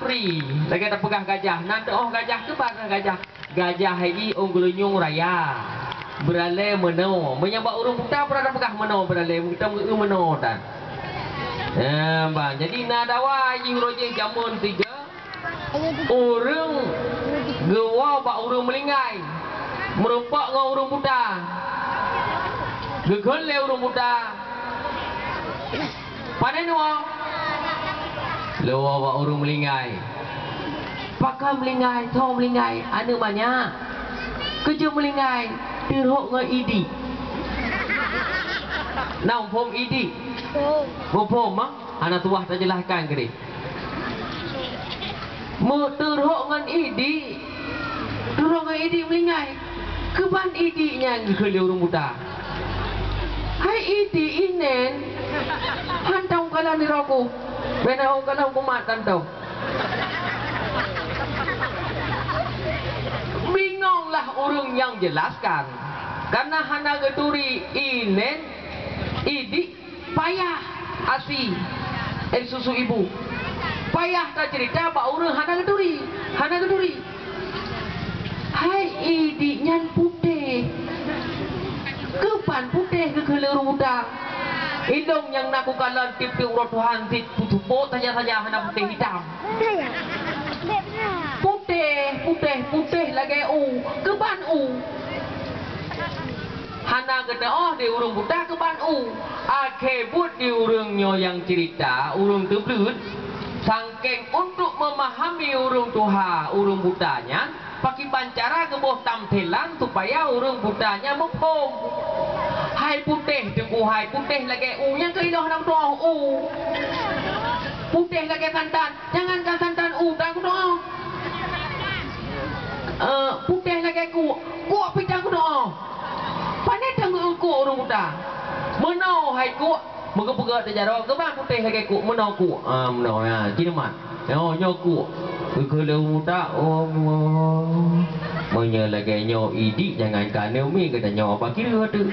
pri lagi tak pegang gajah nanti gajah ke barang gajah lagi onggelunyung raya beralai meno menyambat urung putar pernah pegang meno beralai kita meno dan bang jadi nadawa yang rojeng jamun 3 urung gewa bak urung melingai merupak ngau urung putar gegel le urung putar panen wong lewa bak urung melingai pakai melingai thong melingai anu banyak kerja melingai tirok ngai idi naung pom idi pom anak tuah tak jelaskan ke dia tirok ngan idi tirok ngai idi melingai keban idinya ke urung muda hai idi inen hantau kalah ni roku benau kalah kumat tantau bingunglah urung yang jelaskan karena hana geturi inen idi payah asi susu ibu payah tak cerita pak urung hana geturi hai idi nyan putih kepan putih ke kelurung muda hidung yang naku kalan tip-tip urut Tuhan tit putupuk saja hana putih hitam putih lagi keban hana kata di urung buta keban akebut di urungnya yang cerita urung tebelut sangking untuk memahami urung tuha urung butanya pakai pancara ke bawah tampilan supaya urung butanya mempom hai putih tunggu hai putih lagi yang keilah nak doa putih lagi santan jangankan santan tak doa putih lagi kuak pita doa panen tangguh urung buta menau hai kuak mega-pega terjara kebang putih lagi menau menau ya kinamat nyoku kalau muda menyelagi nyo idi jangan kena umi kata nyo apa kira tu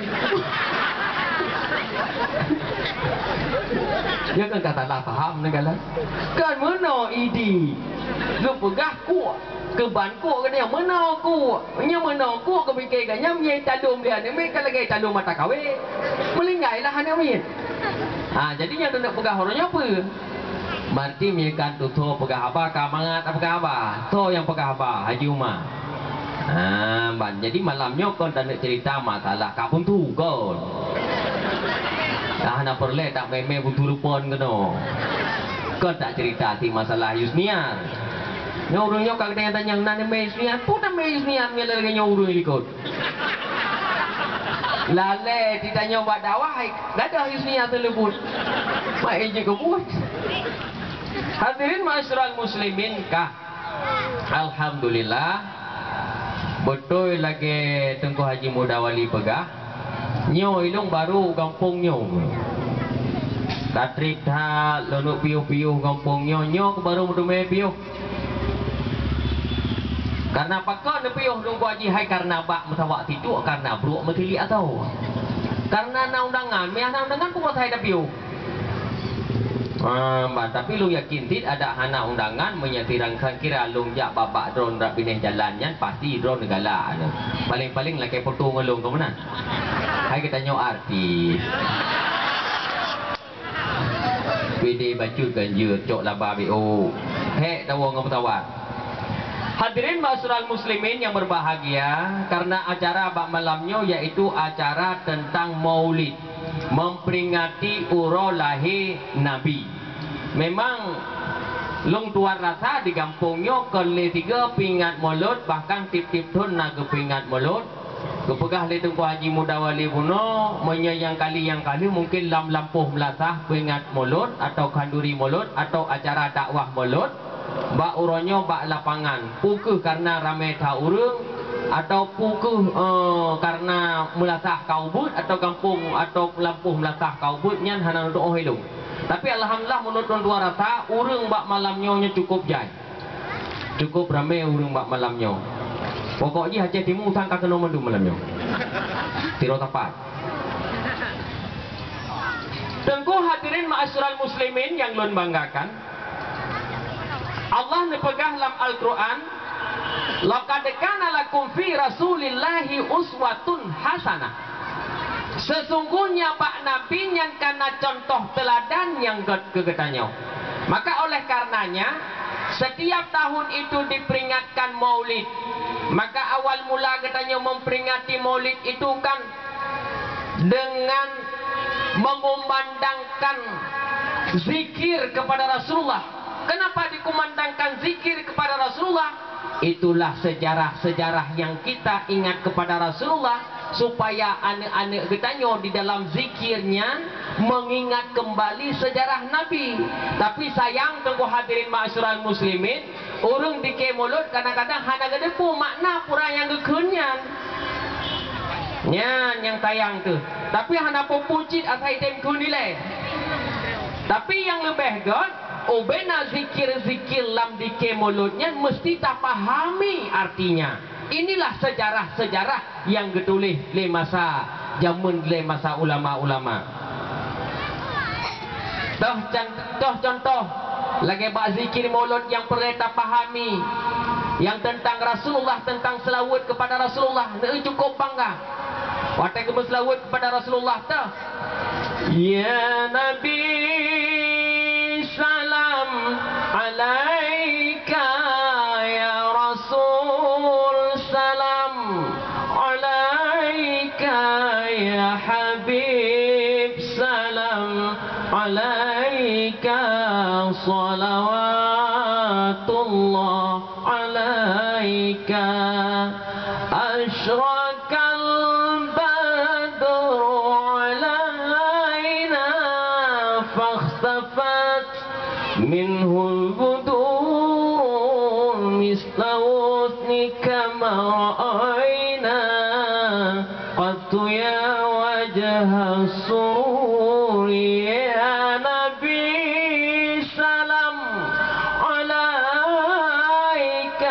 dia kan kata lah faham negala kan mana idi lu pegah kuat keban kuat kata yang mana kuat nya mana kuat kepikir kan nya menyai talum dia ni mereka lagi talum mata kawe melingai lah hanya min jadinya tu nak pegah orangnya apa Marti miakan tu tho pegah apa kamangat apa apa tho yang pegah apa Haji Umar jadi malamnya kon tak nak cerita masalah kapun tu kon nak perle tak meme butuh pon keno kon tak cerita ti masalah Yusniar nyorongnya kag dengan tanya nang me Yusniar pun me Yusniar me lagi nyorong ikut lale ditanya buat dakwah gadah Yusniar telebut mai je kebut. Hadirin ma'asyiral muslimin kah alhamdulillah betul lagi Tengku Haji Mudawali pegah nyo ilung baru kampung nyo katrik ha lonuk piuh-piuh kampung nyo baru mudume piuh karena pakon piuh nunggu haji hai karena bak mutawak tidur karena bruk metili atau karena undangan pun hai dah piuh tapi lu yakin tidak ada anak undangan menyetirangkan kira lung jak babak drone rak pindah jalannya pasti drone negala paling-paling lagi foto ngelung ke mana hai kita nyo artis PD bacut ganjut cok laba BO tawang ngaputawat. Hadirin ma'asyiral muslimin yang berbahagia karena acara bak malamnya yaitu acara tentang maulid memperingati uro lahir Nabi. Memang long tuan rasa di kampungnya kali 3 pingat mulut bahkan tip-tip tun nak pingat mulut kepegah le Tengku Haji Mudawali puno menyayang kali mungkin lampuh melasah pingat mulut atau kanduri mulut atau acara dakwah mulut bak uronyo bak lapangan pukuh karena ramai taurung atau pukuh karena melasah kaubut atau kampung atau lampuh melasah kaubut nyan hana untuk ohilung. Tapi alhamdulillah menurut tuan rasa urung bak malamnya cukup jai. Cukup ramai urung bak malamnya. Pokoknya Aceh Timur sangka kena mendu malamnya. Tiro tepat. Tengku hadirin ma'asyiral muslimin yang lun banggakan. Allah nepegah dalam Al-Quran, laqad kana lakum fi rasulillahi uswatun hasanah. Sesungguhnya Pak Nabi yang karena contoh teladan yang kegetanya. Maka oleh karenanya setiap tahun itu diperingatkan Maulid. Maka awal mula katanya memperingati Maulid itu kan dengan mengumandangkan zikir kepada Rasulullah. Kenapa dikumandangkan zikir kepada Rasulullah? Itulah sejarah-sejarah yang kita ingat kepada Rasulullah, supaya anak-anak kita di dalam zikirnya mengingat kembali sejarah Nabi. Tapi sayang tengku hadirin ma'asyiral muslimin, orang di mulut kadang-kadang hanya gedepu makna pura yang gekunyan. Nyan yang tayang tu. Tapi hanya pucit asai tem kunile. Tapi yang lebih god, obena zikir-zikir lam dike mulutnya mesti tak pahami artinya. Inilah sejarah-sejarah yang ditulis le masa jamun le masa ulama-ulama. Toh contoh lagi bak zikir mulut yang perlu tak pahami, yang tentang Rasulullah, tentang selawat kepada Rasulullah, cukup bangga. Watai ke berselawat kepada Rasulullah ta. Ya Nabi salam alaika, ya Rasul salam alaika, ya Habib salam alaika, salawatullah alaika, asyrakal منه البدور مثل وثنك ما رأينا قد يا وجه السرور يا نبي سلام عليك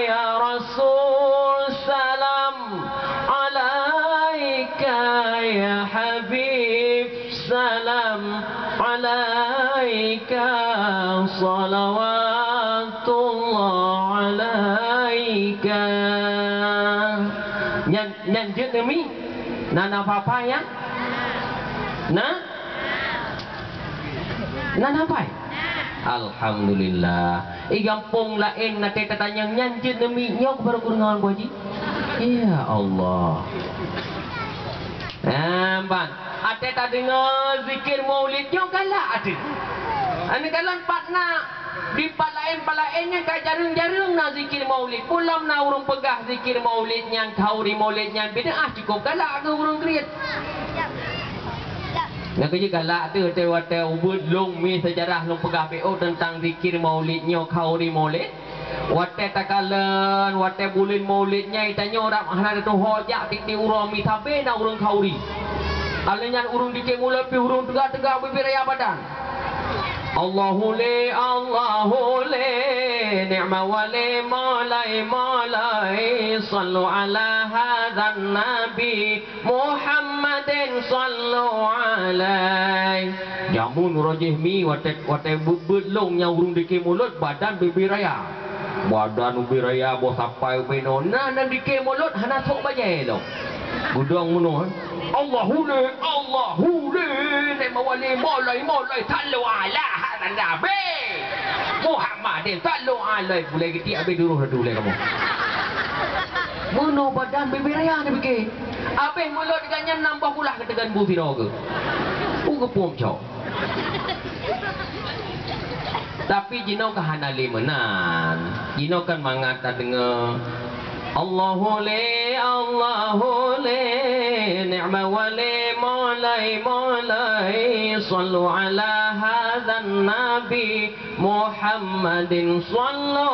يا رسول سلام عليك يا حبيب سلام عليك salawatullah alaika. Nyan demi nana papa ya nah nana apa alhamdulillah igampung lain na teta tanyang nyan demi nyok baru kurungan ko ji ya Allah. Bang ate tak dengar zikir maulidnya galak ada. Ane kalan patna di palain-palainnya kaya jarang-jarang na zikir maulid. Pulam na urung pegah zikir maulidnya, kauri maulidnya. Beda cukup galak ke urung kriat. Nak kerja galak tu watai ubud long mi sejarah long pegah BO tentang zikir maulidnya, kauri maulid. Watai takalan, watai bulin maulidnya. Itanya orang hana tu hojak tikti urang mi tabe na urung kauri. Alenyan urung dikek mula pi urung tegak-tegak bibiraya badan. Allahu le ni'ma wali malai sallu ala hadzal nabi Muhammadin sallu alai. Jamun rajih mi watai bubut long nya urung dikek mulut badan bibiraya. Badan bibiraya bo sampai beno nan dikek mulut hana sok bajai lo. Budang muno Allahu le ni'ma wali malai sallu ala hadzal nabi Muhammadin sallu alaihi. Boleh gitu habis dulu kamu. Muno badan bibiraya ni fikir. Habis mulut dengannya nambah pula ketegan bu firaga. Pum cok. Tapi jino kahana limenan. Jino kan mangata dengar Allahu le ni'ma wali malai sallu ala hadzal nabi Muhammadin sallu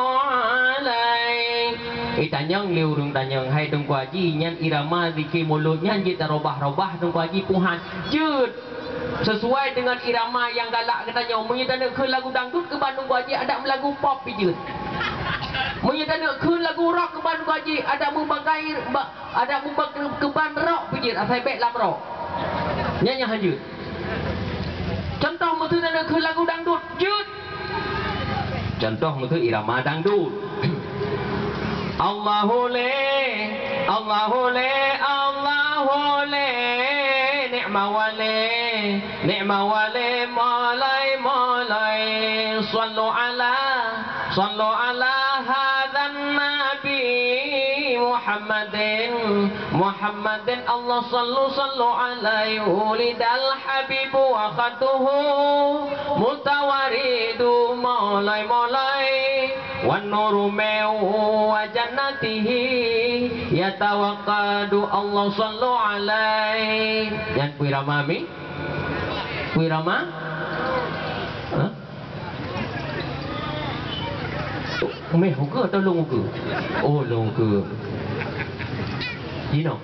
alaihi. Tanyang liurung tanyang hai dong kuaji nyan irama zikir mulutnya kita robah-robah dong kuaji puhan jut sesuai dengan irama yang galak katanya. Menyita nak ke lagu dangdut ke Bandung kuaji ada lagu pop jut. Menyita nak ke lagu rock ke Bandung kuaji ada mubagai ada ke ban rock pijit asai bek lam rock nyanyi hanjut. Contoh mutu nak ke lagu dangdut jut Contoh itu irama dangdut. Allahu le, Allahu le, Allahu le, ni'ma wale, ni'ma wale, malai malai, sallu ala hadan nabi Muhammadin, Muhammadin, Allah sallu alaihi ulidal habibu wa khatuhu mutawaridu malai malai wan nuru wa jannatihi yatawaqqadu Allah sallu alaihi. Yang kuirama mi? Kuirama? Hah? Meh ke atau long ke? Oh long ke. Gino.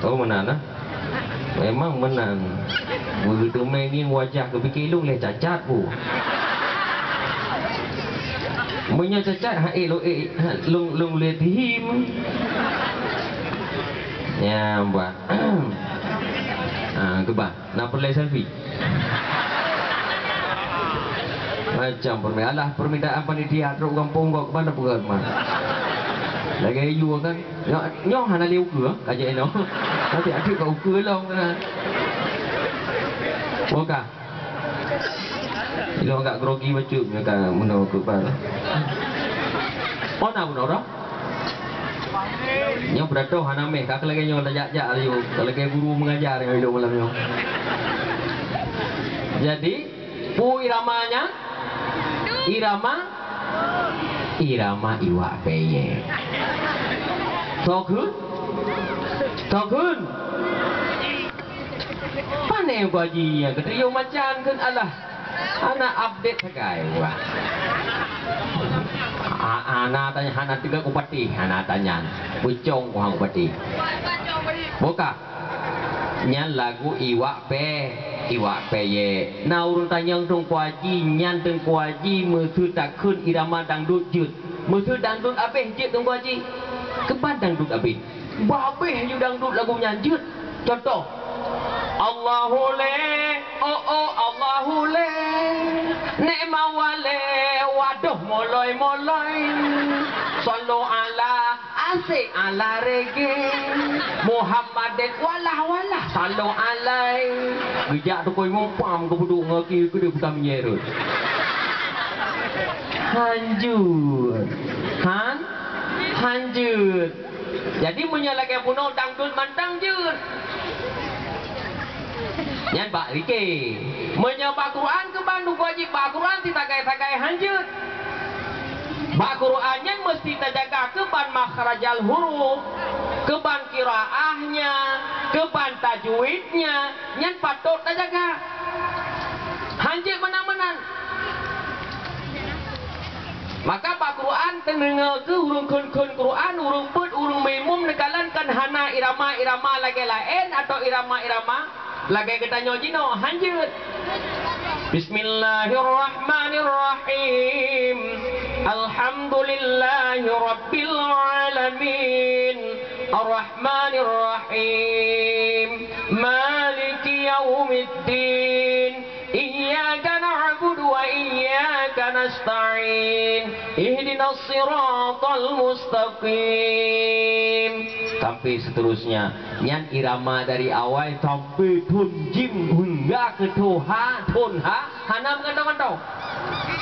Oh menan lah. Memang menan. Begitu main ni wajah ke fikir long leh cacat bu. Punya cacat long leh him. Ya mbak. Kebah. Nak perlu selfie. Macam permintaan panitia teruk kampung kau kemana pergi mana? Lagi you kan? Nyo hana liu ke? Kaji eno. Nanti ada kau ke long kan? Buka. Ilo agak grogi macam ni kan menau ke bar. Oh nak menau dah? Nyo berato hana meh. Kak lagi nyo tajak-jak liu. Kalau lagi guru mengajar yang hidup malam nyo. Jadi pu iramanya. Irama iwak peye. Tokun Pane gua ji ya ketrio macan kan alah anak update sekai wah. Anak tanya anak tiga upati anak tanya pucong kuang upati. Buka nyan lagu iwak peye. Na urung tanyang tung kuaji nyan tung kuaji mesu takun irama dangdut jut. Mesu dangdut abeh jut tung kuaji. Kepan dangdut abeh. Babeh ju dangdut lagu nyanjut. Contoh. Allahu le, oh Allahu le, ni'ma wale, waduh moloi. Sallu ala asik ala rege Muhammadin walah sallu alai. Bijak tu kau ngompam kau duduk ngaki ke dia bukan menyerut. Hanjut. Jadi menyalakan puno dangdut mantang jut. Yang Pak Rike menyapa Quran ke Bandung wajib Pak Quran tidak hanjut. Pak Qurannya mesti terjaga keban makhrajal huruf, keban kiraahnya, keban tajwidnya, yang patut terjaga. Hanjut menang-menang. Maka Pak Quran tendengar ke urung kun Quran, urung put, urung mimum nekalan kan hana irama lagi lain atau irama lagi kita nyojino hanjut. Bismillahirrahmanirrahim. Alhamdulillahi rabbil alamin. Ar-Rahmanirrahim. Maliki yaumiddin. Iyyaka na'budu wa iyyaka nasta'in. Ihdinas siratal mustaqim. Sampai seterusnya. Yang irama dari awal sampai tunjim hingga ke toha, hana mengandung-andung.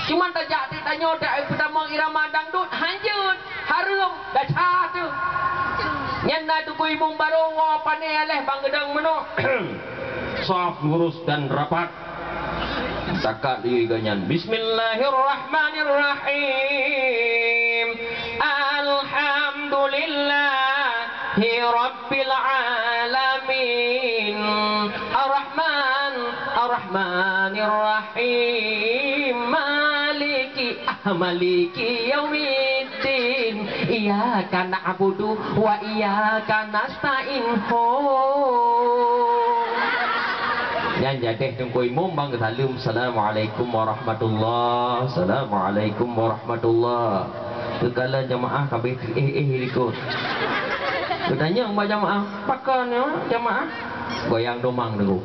Cuma tajak tanya dak pertama irama dangdut hanjut, harum, dah tu. Yang nak tu ibu baru wa pandai aleh bang gedang meno. Saf lurus dan rapat. Takat diri ganyan. Bismillahirrahmanirrahim. Alhamdulillahi rabbil alamin. Ar-Rahmanirrahim. Maliki yaumiddin. Iyyaka na'budu wa iyyaka nasta'in. Yang jadeh tunggu imam bang salam. Assalamualaikum warahmatullahi. Assalamualaikum warahmatullahi. Kekala jamaah kabeh ikut. Bertanya mbak jamaah, pakan ya jamaah. Goyang domang dulu.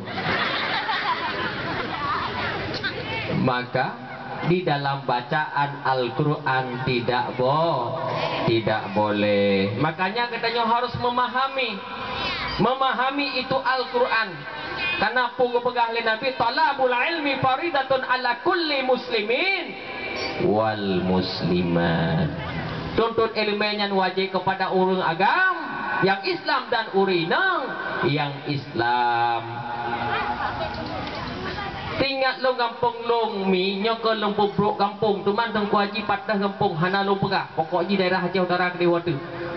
Maka di dalam bacaan Al-Quran tidak boleh. Makanya katanya harus memahami itu Al-Quran. Karena pegah oleh Nabi, talabul ilmi faridatun ala kulli muslimin wal muslimat. Tuntut ilmunya wajib kepada orang agam yang Islam dan urinang yang Islam. Tinggal long kampung long mi nyokol long pubruk kampung tu man teng kuaji patah kampung hana long pegah. Pokoknya daerah Aceh Utara ke Dewata.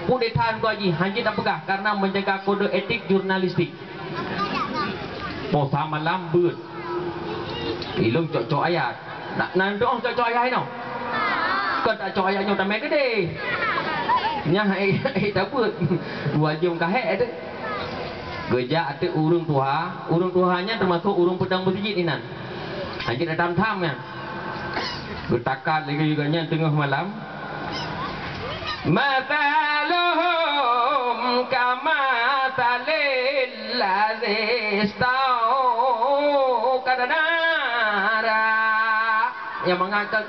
Pudetan kuaji hanji tak pegah karena menjaga kode etik jurnalistik. Po sama lambut. Ilung cocok ayat. Nak nandoh cocok ayat no. Kau tak cocok ayatnya tak main gede. Nya tak buat. Dua jam kahek ada. Gejak ada urung tuhanya termasuk urung pedang masjid ini nan. Hanji datang tam kan. Getakan lagi juga nya tengah malam. Mathaluhum kama talil lazistau kadanara yang mengangkat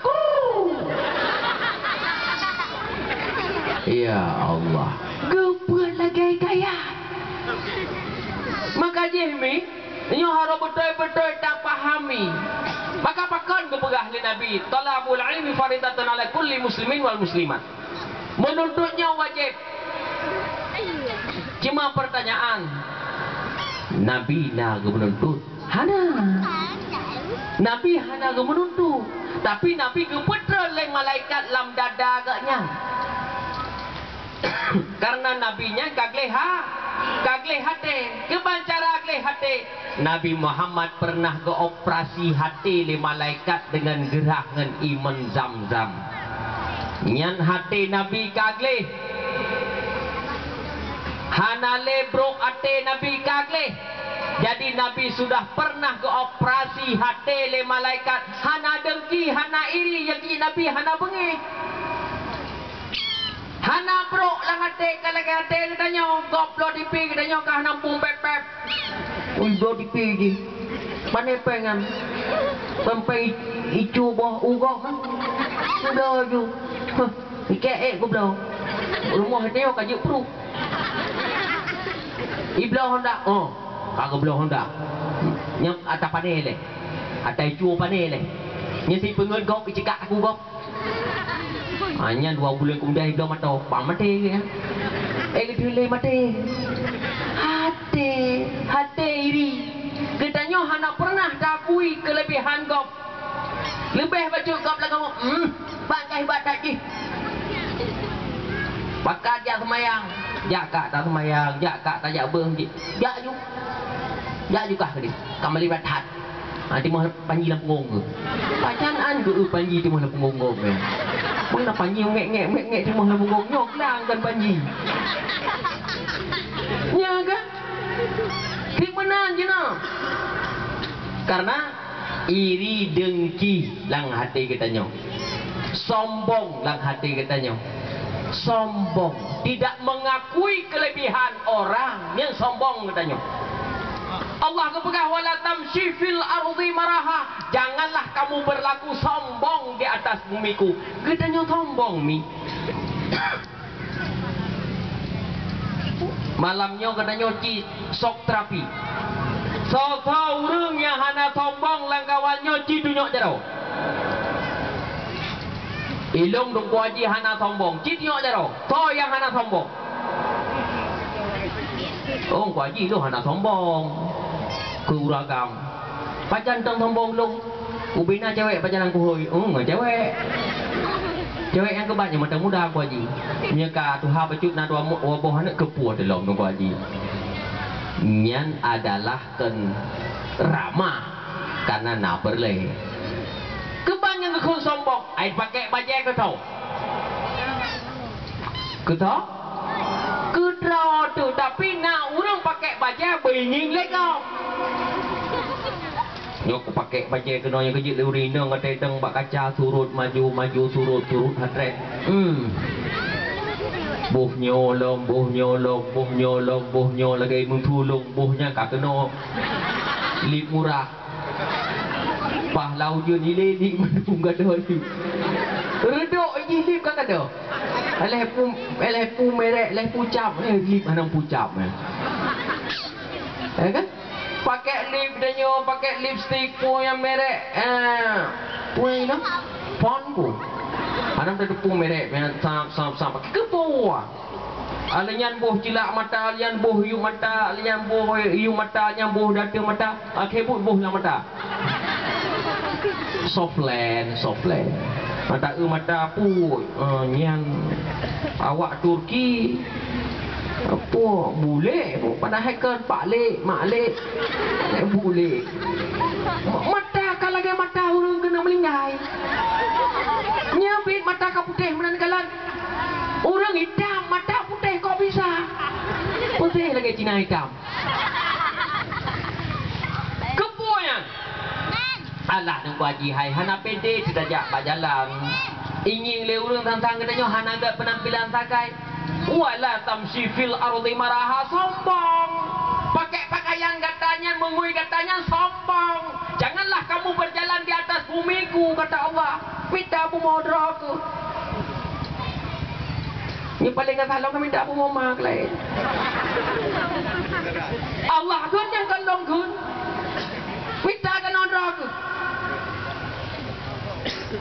ya Allah gebuat lagi gaya. Maka jihmi nyo harus betul-betul tak pahami. Maka pakon kepegah li Nabi talabul ilmi faridatun ala kulli muslimin wal muslimat. Menuntutnya wajib. Cuma pertanyaan, Nabi naga menuntut? Hana. Nabi hana ga menuntut. Tapi Nabi ke putra oleh malaikat lam dada agaknya. Karena nabinya kagle hati. Kebancara kagle hati. Nabi Muhammad pernah ke operasi hati oleh malaikat dengan gerakan iman zam-zam. Nyan hati Nabi kagle. Hana lebro hati Nabi kagle. Jadi Nabi sudah pernah ke operasi hati le malaikat. Hana dengki, hana iri, yang Nabi hana bengi. Hana bro lang hati kalau hati katanya goplo dipi katanya kah nampung pep. Undo dipi di. Mana pengen? Sampai icu boh ugok kan? Sudah ju. Ike goplo. Rumah hati yo kajuk pro. Iblau hendak. Oh. Kagak belum hendak. Nyok atas panel le. Atas icu panel le. Nya si pengen gok icekak aku gok. Hanya 2 bulan kemudian iblau matau. Pam mati ya. Gedule mati. Hati iri. Katanya hana pernah takui kelebihan gok. Lebih baju gok lah kamu. Bangkai badak ni. Pakat jak semayang. Jak kak tak semayang. Jak kak tak jak beng. Jak juga. Ya juga ke dia. Kamali batat. Nanti mah panji lam punggung ke. Pacanaan ke panji di mah lam punggung ke. Mana panji ngek di mah lam punggung nyok lang kan panji. Ya kan? Di mana je nak? Karena iri dengki lang hati katanya. Sombong lang hati katanya. Sombong, tidak mengakui kelebihan orang yang sombong katanya. Allah kepegah wala tamshi fil ardi maraha. Janganlah kamu berlaku sombong di atas bumiku. Katanya sombong mi. Malamnya katanya sok terapi. So urang yang hana sombong langkawannya ci dunyok jero. Ilung dong kuaji hana sombong. Ci dunyok jero. So yang hana sombong. Oh kuaji lu hana sombong. Keuragam. Pacan tong sombong lu. Ubina cewek pacaran kuhoi. Cewek. Cewek yang kebanyak macam muda kuaji. Nyaka tuha bacut na dua waboh anak kepuat dalam dong kuaji. Nyan adalah ken ramah karena na berleh. Kebanyak kekun sombong. Ai pakai bajai ke tau? Ke tau? Kedra tu tapi nak orang pakai baju benying lekau. Nyok pakai baju kena yang kejut urina ngate teng bak kaca surut maju surut hatret. Buh nyolong lagi mung tulung buhnya kak kena lip murah. Pahlau je ni ledik menung gadah ni. Redok je lip kan ada. Lepu merek, lepu cap ni lip hanang pucap ni. Kan? Pakai lip dia pakai lipstick pun yang merek pun ni pon pun. Hanang dah pun merek yang sam pakai kepo. Alian boh cilak mata, alian boh hiu mata, alian boh hiu mata, alian boh data mata, kebut boh lang mata. Softland. Mata mata pu nyan awak Turki. Apa bule pada hacker pak lek mak lek bule. Mata kalau lagi mata orang kena melinggai. Nyabit mata ka putih menan kalan. Orang hitam mata putih kok bisa? Putih lagi Cina hitam. Kepuan. Alah nang baji hai hana pede tidak jak bajalan. Ingin le urang tantang katanya hana ada penampilan sakai. Wala tamshi fil ardi maraha sombong. Pakai pakaian katanya mengui katanya sombong. Janganlah kamu berjalan di atas bumiku kata Allah. Minta aku mau neraka. Ni paling salah kami minta aku mau mak lain. Allah kun yang kalong kun. Minta kan neraka.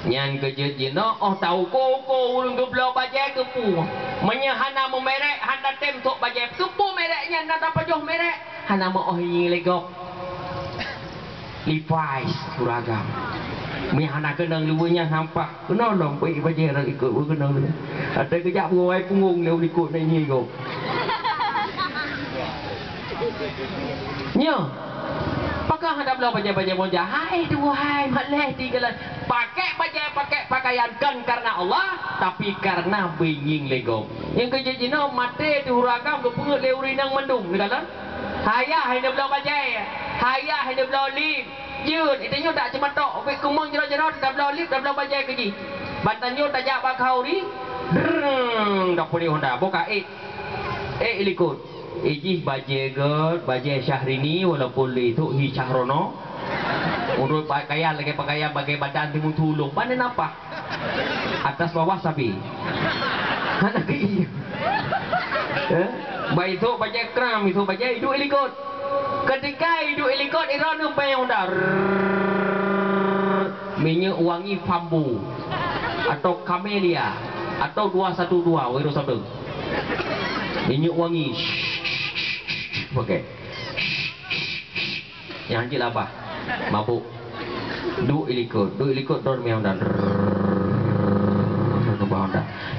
Nyan kerja jino tahu koko urang geblau bajai kepu. Menyahana memerek handa tem tok bajai kepu mereknya nada pajoh merek. Hana mau ini legok. Levi's seragam. Menyahana kenang luanya nampak. Kenolong baik bajai rak ikut kenang lu. Ada kejap buai punggung lu ikut naik ni kau. Nya. Pakai handa belau bajai-bajai monja. Hai duhai maleh tigalan. Pakai pakaian kan karena Allah tapi karena binging lego. Yang kerja jino mate diuragam ke pungut leuri nang mendung ni kalan. Hayah hina belau bajai. Hayah hina belau lip. Jun itu nyo tak cuma tok. Opek kumang jero-jero dah belau lip dah belau bajai kerji. Bantan nyo tajak bakau ni. Dak puli honda boka likut. Ijih bajai god, bajai Syahrini walaupun itu hi Syahrono. Urut pakaian lagi pakaian bagai badan timun tulung. Mana nampak? Atas bawah sapi. Anak iya. Baik itu bajai kram itu bajai hidup ilikot. Ketika hidup ilikot iron upaya undar. Minyak wangi bambu atau kamelia atau 212 wiro sabda. Minyak wangi. Okey. Yang hancur apa? Mabuk. Duk ilikut drone yang dah.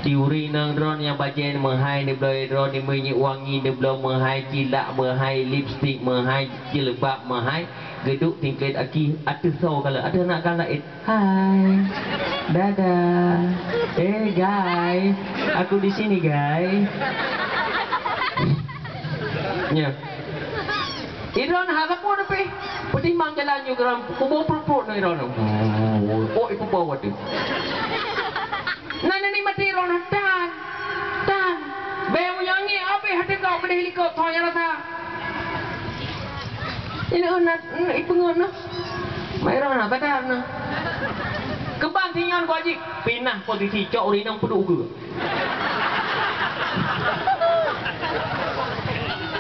Diuri nang drone yang bajen menghai ni bloi drone ni minyak wangi ni belum menghai cilak menghai lipstick menghai jilbab menghai geduk tingkat aki atus so kalau ada nak kan lain. Hai. Dadah. Guys, aku di sini guys. Ya. Iron harap pun tapi pertimbang jalan juga kubur perut ni Iron. Oh itu bawa tu. Nana ni mati Iron dan beu yang ni apa hati kau pada helikopter yang rasa. Ini unat ibu ngono. Iron apa dah na. Kembang tinggal kau ajik pinah posisi cok uri nang peduk ke.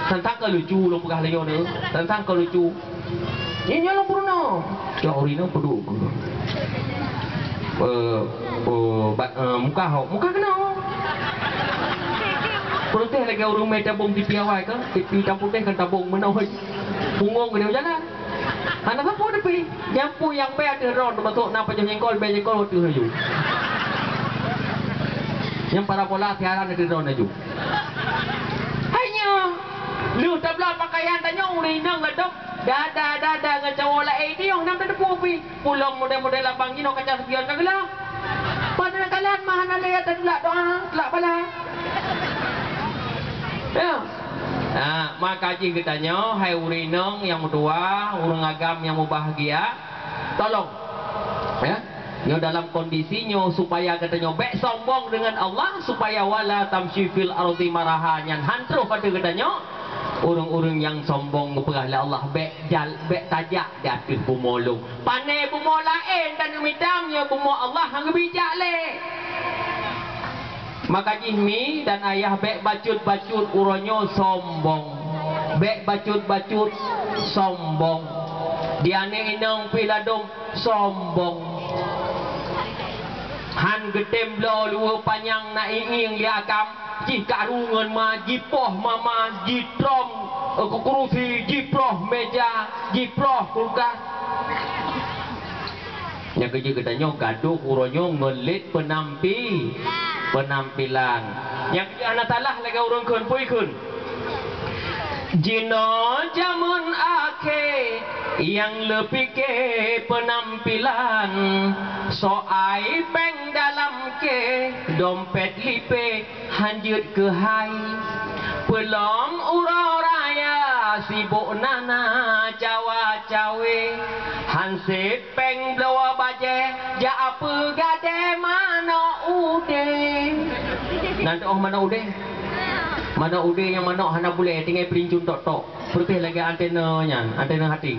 Tentang ke lucu lo pegah leo ni. Tentang ke lucu. Ini lo purno. Cak ori nang peduk. Muka kena. Proteh lagi orang mai tabung di piawai ke? Di tabung teh kan tabung menoi. Punggung ke dia jalan. Anak apa pun depi. Nyampu yang be ada ron masuk nak pajak jengkol be jengkol tu haju. Yang para bola tiaran ada ron haju. Hanya lu tabla pakaian tanya uri nang ledok dada ngacau la dia yang nam depu pi pulang model-model abang ni nak kaca sekian kagala pada kalan mahana le telak doa telak bala ya maka jing katanya hai uri nang yang dua urang agam yang bahagia tolong ya nyo dalam kondisinya supaya katanya bek sombong dengan Allah supaya wala tamshi fil ardi maraha yang hantruh pada katanya Orang-orang yang sombong keperah Allah bek tajak dia atur bumolong. Panai bumo lain dan mitamnya bumo Allah hang bijak le. Maka jihmi dan ayah bek bacut-bacut uronyo sombong. Bek bacut-bacut sombong. Dia ne inang piladong sombong. Han getem blo luar panjang na inging dia akam jika rungan ma jipoh mama jitrom kurusi jiproh meja jiproh kulkas yang kerja katanya gaduh uronyo ngelit penampilan yang anak salah lagi orang kun pui kun Jino jamun akhir yang lebih ke penampilan soai peng dalam ke dompet lipe hanjut ke hai pelong uroraya sibuk nana cawa-cawe hansip peng blawa baje ja apa gade mana ude nanti mana ude mana ude yang mana hana boleh tinggal pelincun tok-tok putih lagi antenanya antena hati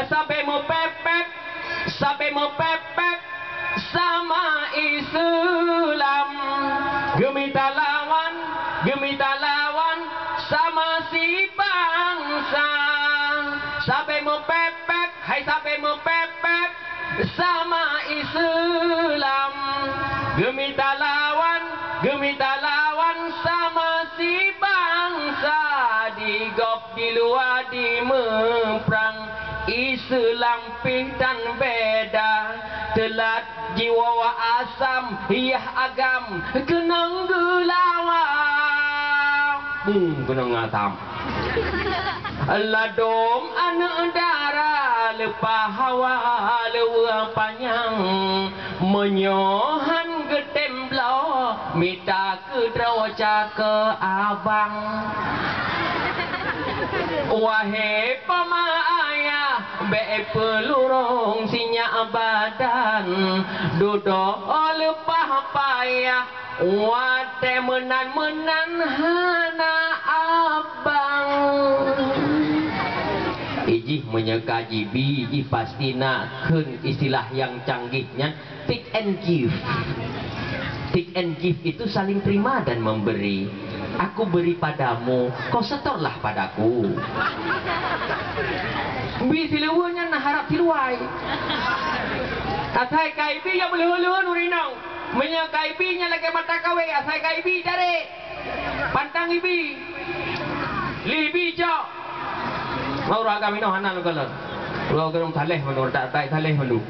sampai mau pepek sama Islam gemita lawan sama si bangsa sampai mau pepek sama Islam gemita lawan sama si bangsa digop di luar di memperang Islam pih dan beda telat jiwa wa asam hiyah agam kenang gelawa kenang asam ladom anak darah lepah hawa lewa panjang menyohan getemblo minta ke drawaca ke abang wahai pemaaya be pelurung sinya badan duduk lepah payah wate menan hana abang ijih menyekaji biji pasti nak kun istilah yang canggihnya take and give. Take and give itu saling terima dan memberi. Aku beri padamu, kau setorlah padaku. Bisiluanya nah harap siluai. Asai kaibi yang melulu nurinong. Menyakaibinya lagi mata kawe asai kaibi cari. Pantang ibi. Libi cok. Mau raga mino hanan kalau. Kalau kerong thaleh manu tak thaleh manu.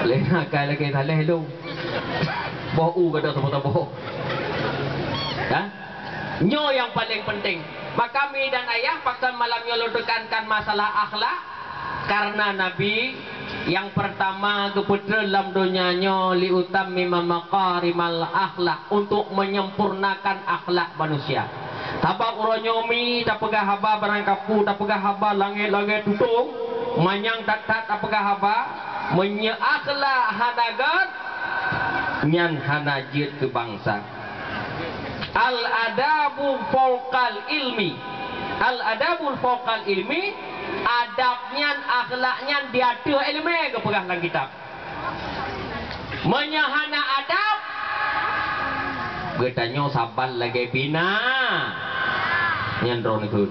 Lena kai lagi thaleh lu. Bohu kata sebut boh. Ha? Nyo yang paling penting. Maka kami dan ayah paksa malamnya lo tekankan masalah akhlak karena Nabi yang pertama keputra dalam dunianya liutammi maqarimal akhlak untuk menyempurnakan akhlak manusia. Tabak uronyomi tak pegah haba barang kapu tak pegah haba langit-langit tutung manyang tak pegah haba menye akhlak hanagat nyan hanajid ke bangsa. Al-adabu fawqal ilmi. Al-adabul fawqal ilmi, adabnya, akhlaknya dia ada ilmu ke perah dalam kitab. Menyahana adab, bertanya sabar lagi bina. Nyandron itu.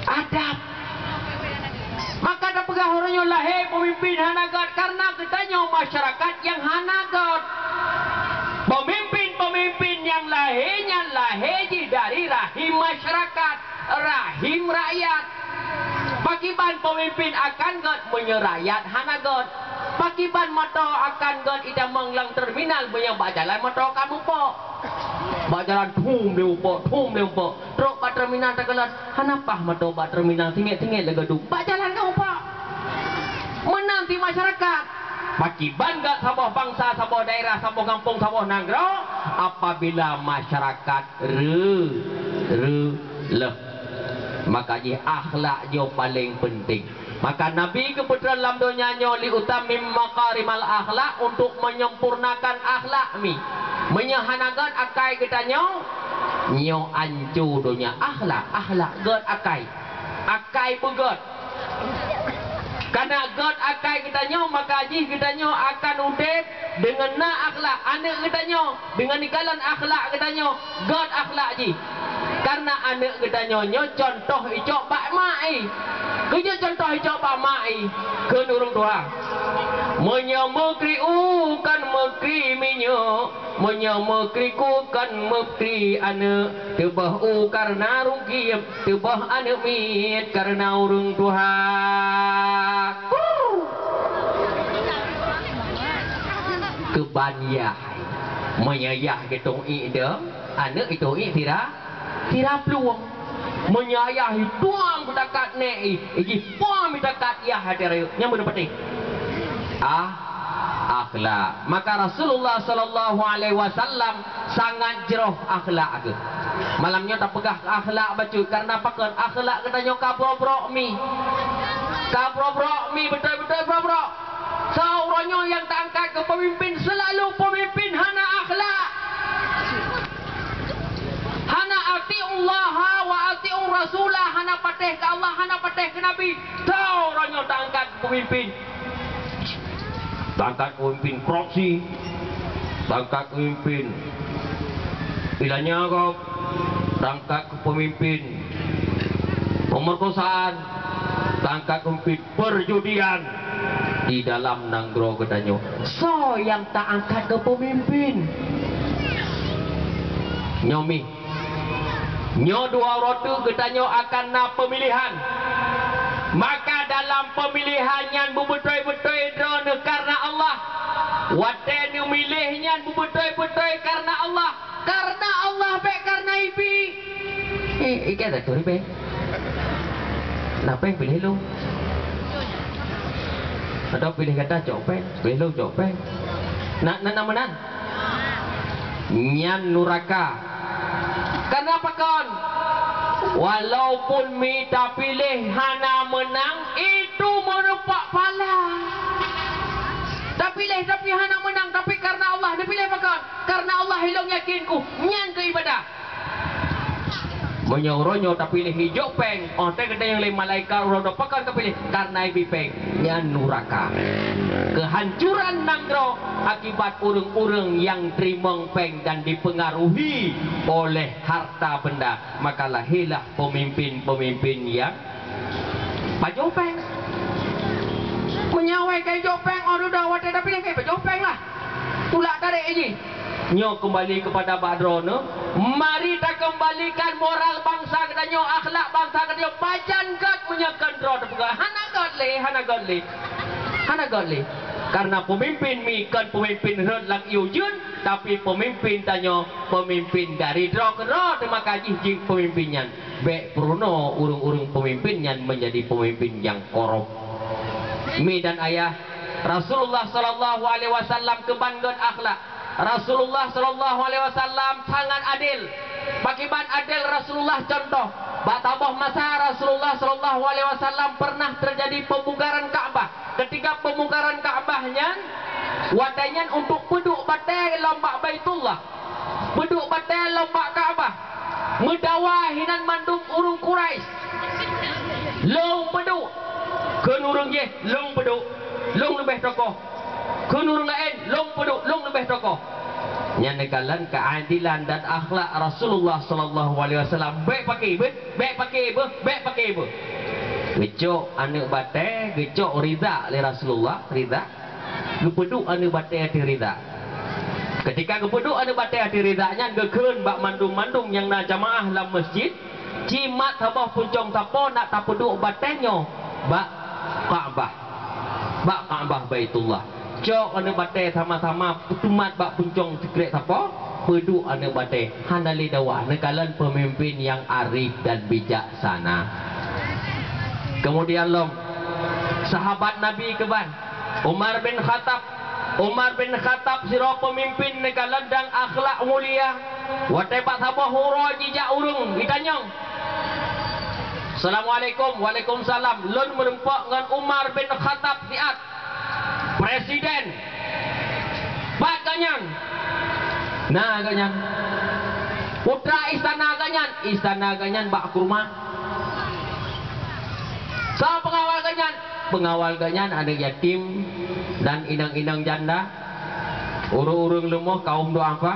Adab. Maka ada pegah orangnya lahir pemimpin hanagat karena katanya masyarakat yang hanagat. Pemimpin yang lahirnya dari rahim masyarakat, rahim rakyat. Pakiban pemimpin akan god menyerayat hanagot. Pakiban moto akan god ida menglang terminal punya jalan moto kamu po. Jalan thum dia upo. Truk ba terminal tegelat hanapah moto ba terminal tinggi-tinggi legadu. Jalan kamu po. Menanti masyarakat. Pakiban gak sabuah bangsa, sabuah daerah, sabuah kampung, sabuah negara apabila masyarakat leh maka je akhlak je paling penting. Maka Nabi keputra dalam dunia li utamim maqarimal akhlak untuk menyempurnakan akhlak mi menyahanakan akai katanya nyo ancu dunia akhlak god akai begot karena god akai kita nyo maka ji kita nyo akan udep dengan na akhlak anak kita nyo dengan ikalan akhlak kita nyo god akhlak ji karena anak kita nyo contoh icok bak mai kerja contoh icok bak mai ke nurung Tuhan menyamukri kan mekri minyo menyamukriku kan mekri anak tebah karena rugi tebah anak mit karena urung Tuhan kebanyah menyayah getong ide anak itu tira peluang menyayah tuang betakat nei iki puang betakat ya hadir yang berpeti akhlak maka Rasulullah sallallahu alaihi wasallam sangat jeroh akhlak ke malamnya tak pegah akhlak baca karena pakon akhlak katanya kabrok mi betul-betul kabrok sauranyo yang tak angkat ke pemimpin selalu pemimpin hana akhlak hana atiullah wa atiur rasulah hana patih ke Allah hana patih ke Nabi sauranyo tak angkat pemimpin tangkat pemimpin proksi tangkat pemimpin bilanya kau tangkat pemimpin pemerkosaan tangkat pemimpin perjudian di dalam nanggro kedanyo so yang tak angkat ke pemimpin nyomi nyo dua rotu kedanyo akan na pemilihan maka dalam pemilihannya betul-betul drone karena Allah wate milihnya betul-betul karena Allah baik karena ibi ikan tak tahu be apa yang pilih lu ada pilih kata copeng pilih lu copeng nak menan nyan nuraka kenapa kon walaupun minta pilih hana menang itu merupak pala tak pilih tapi hana menang tapi karena Allah dia pilih pakon karena Allah hilong yakinku nyan ke ibadah menyoronyo tak pilih hijau peng onte kita yang lain malaikat rodo pakon tak pilih karena ibi peng nyan nuraka kehancuran nanggro akibat urung-urung yang terimong peng dan dipengaruhi oleh harta benda maka lahirlah pemimpin-pemimpin yang pajopeng menyawai kayak jopeng orang dah wadah dah pilih kayak pajopeng lah tulak tarik aja nyo kembali kepada Badrono mari kita kembalikan moral bangsa kita nyo akhlak bangsa kita nyo pajan kat menyakan drone hana godly karena pemimpin mi kan pemimpin lang iujun tapi pemimpin tanyo pemimpin dari draw ke draw maka jing pemimpinnya baik Bruno urung-urung pemimpinnya menjadi pemimpin yang korup mi dan ayah Rasulullah sallallahu alaihi wasallam kebanggaan akhlak Rasulullah sallallahu alaihi wasallam sangat adil bagaimana adil Rasulullah contoh batabah masa Rasulullah sallallahu alaihi wasallam pernah terjadi pembukaran Ka'bah ketika pembukaran Ka'bahnya wadanya untuk beduk batai lomba Baitullah beduk batai lomba Ka'bah medawahinan mandung urung Quraisy long beduk kenurung ye long beduk long lebih tokoh kenurung lain long beduk long lebih tokoh nyanekalan keadilan dan akhlak Rasulullah sallallahu alaihi wasallam baik pakai gecok anak batai gecok rida oleh Rasulullah rida gepeduk anak batai hati rida ketika gepeduk anak batai hati ridanya gekeun bak mandung-mandung yang na jamaah dalam masjid cimat habah puncong tapo nak tapeduk batenyo bak Ka'bah Baitullah cok anak batai sama-sama putumat bak puncong sekrek tapo peduk anak batai handali dawa nekalan pemimpin yang arif dan bijaksana. Kemudian lom sahabat Nabi keban Umar bin Khattab siro pemimpin nekalan dan akhlak mulia watebat sabah huro jijak urung ditanyong Assalamualaikum waalaikumsalam lun merempak dengan Umar bin Khattab siat presiden Pak Ganyang nah Ganyang Putra istana ganyan bak kurma. Sama pengawal ganyan ada yatim dan inang-inang janda, urung-urung lemah kaum doa apa?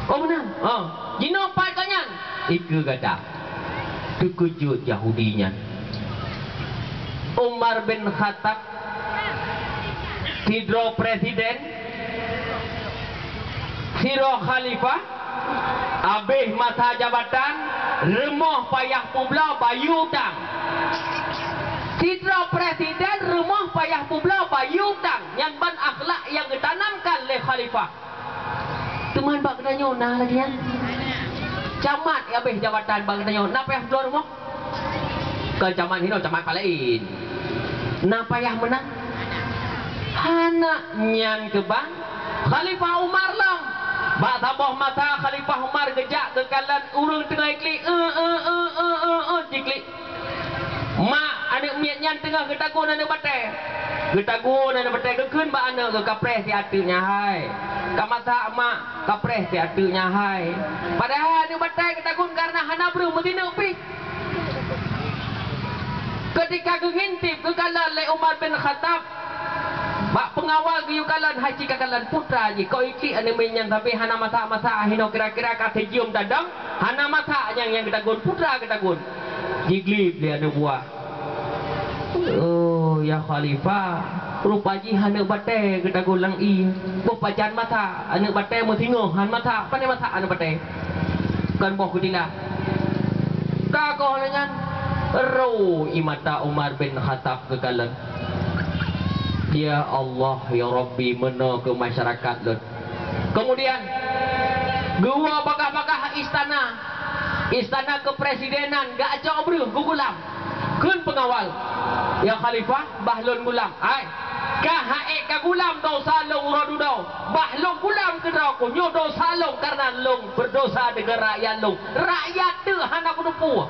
Oh benar. Jino pai ganyan. Iku gada. Terkejut Yahudinya. Umar bin Khattab Tidro presiden, Siro khalifah, abih masa jabatan, remah payah publau bayu utang. Tidro presiden, remah payah publau bayu utang. Yang ban akhlak yang ditanamkan oleh khalifah. Teman bak katanya nah lagi kan. Camat abih jabatan bak katanya nah payah publau remah. Kan camat hino camat palain. Nah payah menang. Hana nyan ke bang Khalifah Umar lang bak sabah mata Khalifah Umar gejak ke kalan urang tengah iklik jiklik mak anak miat nyan tengah getagun anak batai kekeun bak anak ke kapres si atunya hai kamata mak kapres si atunya hai padahal anak batai getagun karena hana bro mesti nak pi ketika ngintip ke kalan le Umar bin Khattab bak pengawal giyukalan haji kakalan putra ji kau iki ane menyan tapi hana masa hino kira-kira kate jium dadang hana masa yang ketagun putra ketagun jiglib dia ane buah. Oh ya khalifah rupa ji hana bate ketagun lang i pajan mata ane bate mo tingo han mata pane mata ane bate kan boh kudila ka ko lengan ro imata Umar bin Khattab kekalan. Ya Allah ya Rabbi mena ke masyarakat lut. Kemudian gua bakah-bakah istana kepresidenan gak acok bro gugulam kun pengawal ya khalifah bahlun gulam ai kahae ka gulam dosa long uradudau bahlung gulam ke neraka nyo dosa long karena long berdosa dengan rakyat long rakyat tu hana kudupu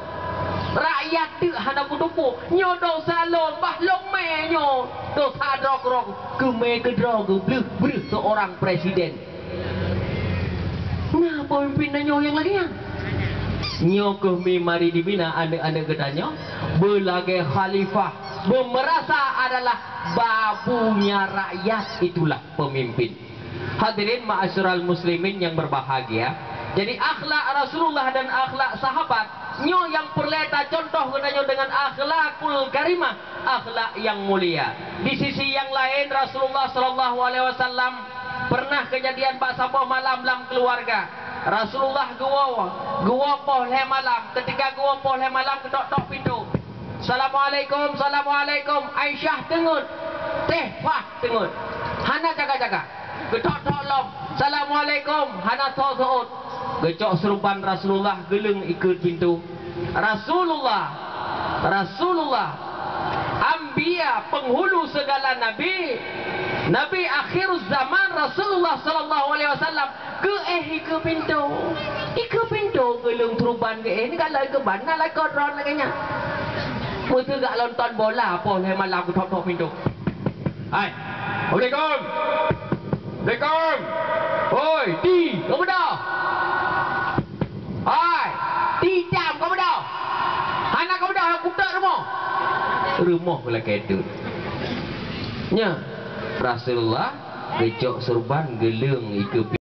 rakyat tu hana kudupu nyo dosa long bahlung me nyo dosa drog ke me ke drog bleh seorang presiden. Nah pemimpinnya nyo yang lagi yang nyo kami mari dibina anak-anak katanya belagai khalifah merasa adalah babunya rakyat itulah pemimpin. Hadirin ma'asyiral muslimin yang berbahagia. Jadi akhlak Rasulullah dan akhlak sahabat nyo yang perleta contoh katanya dengan akhlakul karimah, akhlak yang mulia. Di sisi yang lain Rasulullah sallallahu alaihi wasallam pernah kejadian pak sabah malam dalam keluarga. Rasulullah gua pohle malam. Ketika gua pohle malam ketok-tok pintu. Assalamualaikum, assalamualaikum. Aisyah tengut. Teh Fah tengut. Hana jaga-jaga. Ketok-tok lom. Assalamualaikum. Hana tok-tok. Gecok serupan Rasulullah geleng ikut pintu. Rasulullah Ambia penghulu segala nabi akhir zaman Rasulullah sallallahu alaihi wasallam ke pintu gelung teruban ke ini kalau ke mana lah koron laganya mutu gak nonton bola apa le malam ke tok pintu. Hai Assalamualaikum oi ti kamu dah hai ti jam kamu dah anak kamu dah aku tak rumah pula kedut nya Rasulullah gecok serban geleng ikut